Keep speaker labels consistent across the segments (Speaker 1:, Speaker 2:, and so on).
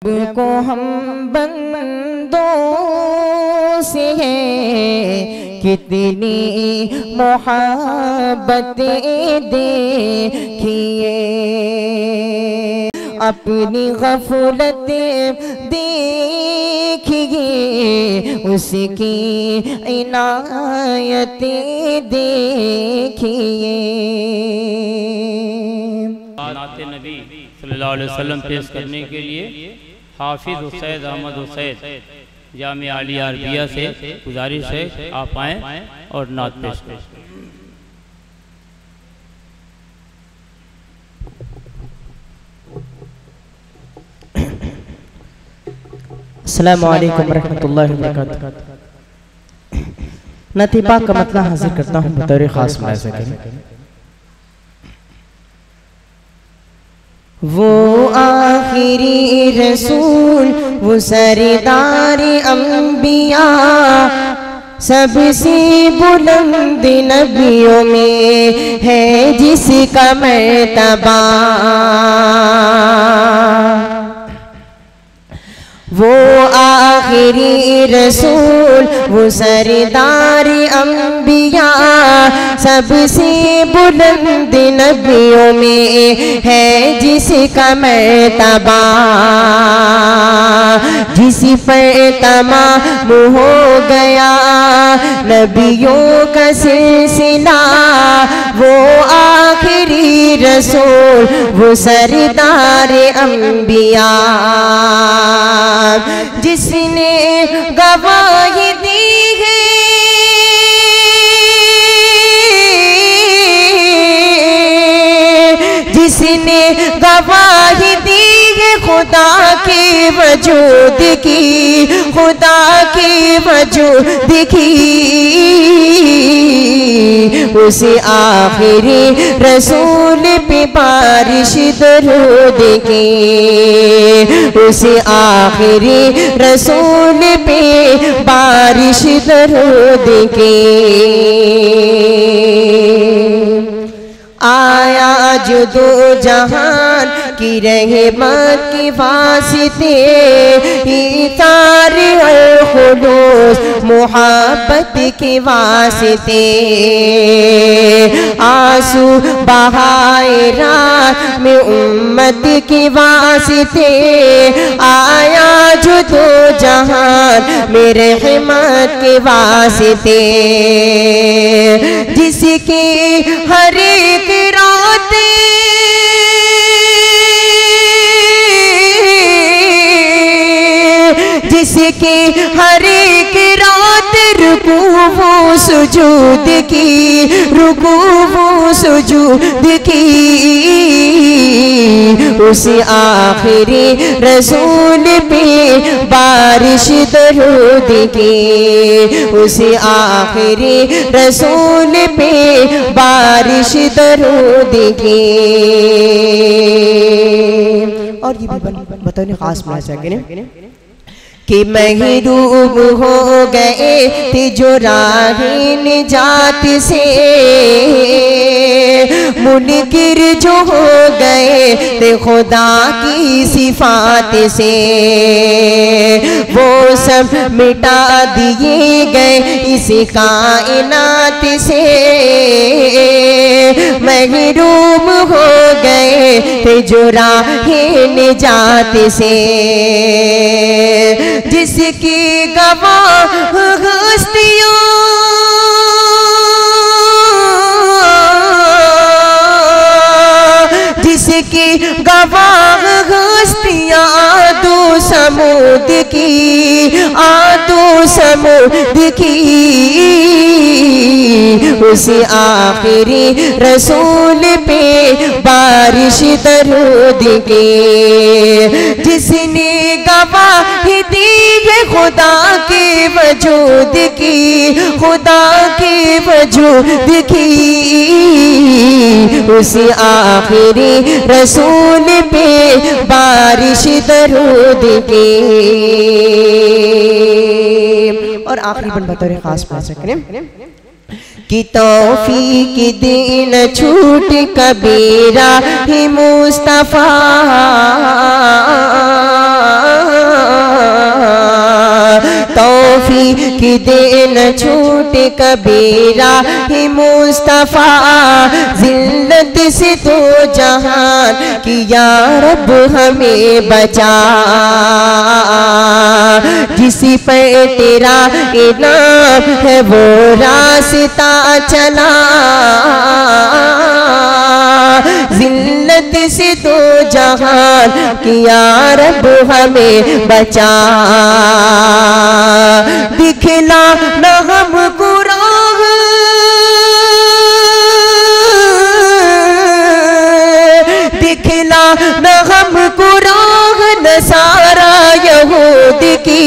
Speaker 1: को हम बंदों से है कितनी मोहब्बतें देखिए, अपनी गफलतें देखिए, उसकी इनायतें देखिए।
Speaker 2: नाते नबी सल्लल्लाहु अलैहि वसल्लम पेश करने के लिए हाफिज हुसैन अहमद हुसैन जामिया आलिया अरबिया से गुजारिश है आप आएँ और नात पेश करें।
Speaker 1: अस्सलामु अलैकुम रहमतुल्लाहि व बरकातुहू। नात पाक का मतलब हासिल करता हूँ बतौर खास मुलाज़ा के। वो आखिरी रसूल, वो सरदार अंबिया, सबसे बुलंद नबियों में है जिसका मर्तबा। वो आखिरी रसूल, वो सरदार अंबिया, सबसे बुलंद नबियों में है जिसका मर्तबा। जिस पर तमाम हो गया नबियों का सिलसिला, वो आखिरी रसूल, वो सरदार अंबिया, जिसने गवाही दी है जिसने गवाही दी है खुदा के वजूद की, खुदा के वजूद की, उस आखिरी रसूल पे बारिश दरूद की, उस आखिरी रसूल पे बारिश दरूद की। आया जो दो जहान की रहमत के वास्ते, इतार अल खुलूस मोहब्बत के वास्ते, आंसू बहाए रात में उम्मत के वास्ते, आया जो दो जहान में रहमत के वास्ते, जिसकी हर एक रात जिसकी हर एक रात रुकू वो सुजूद की, रुकू वो सुजूद की, उस आखिरी रसूल पे बारिश दरूद की, उस आखिरी रसूल पे बारिश दरूद की। और ये भी बताने खास मुलाज़ा करें कि महरूम हो गए थे जो राहे निजात से, मुनकिर जो हो गए थे खुदा की सिफात से, वो सब मिटा दिए गए इस कायनात से। महरूम हो गए थे जो राहे निजात से, जिसकी गवाह हस्तियों जिसकी गवाह हस्तियां आदो समूद की, आदो समूद की, उस आखिरी रसूल पे बारिश दरूद की, जिसने गवाही दी है खुदा के वजूद की, खुदा के वजूद की, उस आखिरी रसूल पे बारिश दरूद की। और आखिरी बन बतौर खास बात करें कि तौफीक दिन छूट कबीरा ही मुस्तफा इलाही कि दे न छूटे कबीरा ही मुस्तफा, जिल्लत से तो जहान कि या रब हमें बचा, जिसी पर तेरा इनाम है वो रास्ता चला, जिल्लत से तो जहान कि या रब हमें बचा, दिखला न हमको राह, दिखला न हमको राह नसारा यहूद की,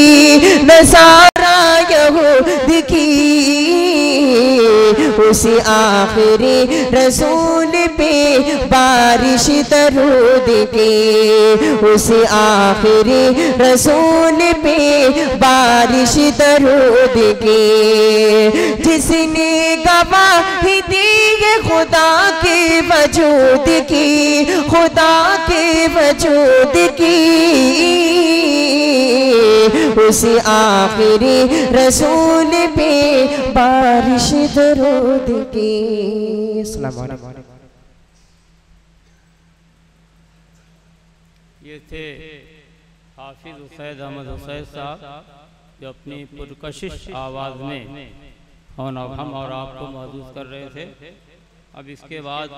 Speaker 1: नसारा यहूद की, उस आखिरी रसूल पे बारिश दरूद की, उस आखिरी रसूल पे बारिश दरूद की, जिसने गवाही दी है खुदा के वजूद की, खुदा के वजूद की, उस आखिरी रसूल पे बारिश दरूद की। अस्सलाम वालेकुम।
Speaker 2: ये थे हाफिज सैयद अहमद हुसैन साहब जो अपनी पुरकशिश आवाज़ में हम और आपको महसूस कर रहे थे। अब इसके बाद